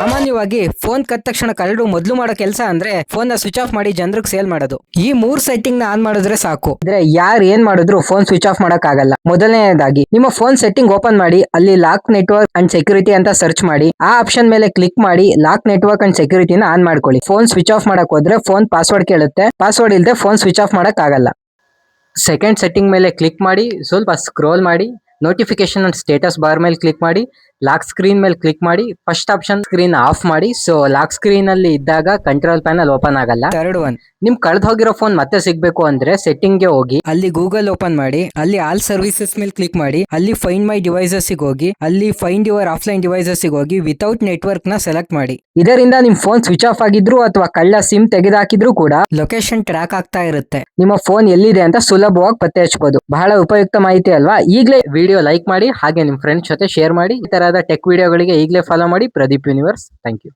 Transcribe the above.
ಸಾಮಾನ್ಯವಾಗಿ ಫೋನ್ ಕದ್ದ ತಕ್ಷಣ ಕಳ್ಳರು ಮೊದಲು ಮಾಡೋ ಕೆಲಸ ಅಂದ್ರೆ ಫೋನ್ ನ ಸ್ವಿಚ್ ಆಫ್ ಮಾಡಿ ಜನರಿಗೆ ಸೇಲ್ ಮಾಡೋದು. ಈ 3 ಸೆಟ್ಟಿಂಗ್ ನ ಆನ್ ಮಾಡಿದ್ರೆ ಸಾಕು. ಅಂದ್ರೆ ಯಾರು ಏನ್ ಮಾಡಿದ್ರು ಫೋನ್ ಸ್ವಿಚ್ ಆಫ್ ಮಾಡಕ್ ಆಗಲ್ಲ. ಮೊದಲನೇದಾಗಿ ನಿಮ್ಮ ಫೋನ್ ಸೆಟ್ಟಿಂಗ್ ಓಪನ್ ಮಾಡಿ, ಅಲ್ಲಿ ಲಾಕ್ ನೆಟ್ವರ್ಕ್ ಅಂಡ್ ಸೆಕ್ಯೂರಿಟಿ ಅಂತ ಸರ್ಚ್ ಮಾಡಿ, ಆ ಆಪ್ಷನ್ ಮೇಲೆ ಕ್ಲಿಕ್ ಮಾಡಿ ಲಾಕ್ ನೆಟ್ವರ್ಕ್ ಅಂಡ್ ಸೆಕ್ಯೂರಿಟಿನ ಆನ್ ಮಾಡ್ಕೊಳ್ಳಿ. ಫೋನ್ ಸ್ವಿಚ್ ಆಫ್ ಮಾಡಕ್ ಹೋದ್ರೆ ಫೋನ್ ಪಾಸ್ವರ್ಡ್ ಕೇಳುತ್ತೆ. ಪಾಸ್ವರ್ಡ್ ಇಲ್ಲದೆ ಫೋನ್ ಸ್ವಿಚ್ ಆಫ್ ಮಾಡಕ್ ಆಗಲ್ಲ. ಸೆಕೆಂಡ್ ಸೆಟ್ಟಿಂಗ್ ಮೇಲೆ ಕ್ಲಿಕ್ ಮಾಡಿ ಸ್ವಲ್ಪ ಸ್ಕ್ರೋಲ್ ಮಾಡಿ, ನೋಟಿಫಿಕೇಶನ್ ಅಂಡ್ ಸ್ಟೇಟಸ್ ಬಾರ್ ಮೇಲೆ ಕ್ಲಿಕ್ ಮಾಡಿ, ಲಾಕ್ ಸ್ಕ್ರೀನ್ ಮೇಲೆ ಕ್ಲಿಕ್ ಮಾಡಿ, ಫಸ್ಟ್ ಆಪ್ಷನ್ ಸ್ಕ್ರೀನ್ ಆಫ್ ಮಾಡಿ. ಸೊ ಲಾಕ್ ಸ್ಕ್ರೀನ್ ಅಲ್ಲಿ ಇದ್ದಾಗ ಕಂಟ್ರೋಲ್ ಪ್ಯಾನಲ್ ಓಪನ್ ಆಗಲ್ಲ. ಥರ್ಡ್ ಒನ್, ನಿಮ್ ಕಳೆದು ಹೋಗಿರೋ ಫೋನ್ ಮತ್ತೆ ಸಿಗ್ಬೇಕು ಅಂದ್ರೆ ಸೆಟ್ಟಿಂಗ್ ಗೆ ಹೋಗಿ, ಅಲ್ಲಿ ಗೂಗಲ್ ಓಪನ್ ಮಾಡಿ, ಅಲ್ಲಿ ಆಲ್ ಸರ್ವಿಸಸ್ ಮೇಲೆ ಕ್ಲಿಕ್ ಮಾಡಿ, ಅಲ್ಲಿ ಫೈಂಡ್ ಮೈ ಡಿವೈಸಸ್ ಹೋಗಿ, ಅಲ್ಲಿ ಫೈಂಡ್ ಯುವರ್ ಆಫ್ಲೈನ್ ಡಿವೈಸಸ್ ಹೋಗಿ ವಿತೌಟ್ ನೆಟ್ವರ್ಕ್ ನ ಸೆಲೆಕ್ಟ್ ಮಾಡಿ. ಇದರಿಂದ ನಿಮ್ ಫೋನ್ ಸ್ವಿಚ್ ಆಫ್ ಆಗಿದ್ರು ಅಥವಾ ಕಳ್ಳ ಸಿಮ್ ತೆಗೆದಾಕಿದ್ರು ಕೂಡ ಲೊಕೇಶನ್ ಟ್ರ್ಯಾಕ್ ಆಗ್ತಾ ಇರುತ್ತೆ. ನಿಮ್ಮ ಫೋನ್ ಎಲ್ಲಿದೆ ಅಂತ ಸುಲಭವಾಗಿ ಪತ್ತೆ ಹಚ್ಚಬಹುದು. ಬಹಳ ಉಪಯುಕ್ತ ಮಾಹಿತಿ ಅಲ್ವಾ? ಈಗಲೇ ವಿಡಿಯೋ ಲೈಕ್ ಮಾಡಿ, ಹಾಗೆ ನಿಮ್ ಫ್ರೆಂಡ್ಸ್ ಜೊತೆ ಶೇರ್ ಮಾಡಿ. ಈ ತರಹದ ಟೆಕ್ ವಿಡಿಯೋಗಳಿಗೆ ಈಗಲೇ ಫಾಲೋ ಮಾಡಿ ಪ್ರದೀಪ್ ಯೂನಿವರ್ಸ್. Thank you.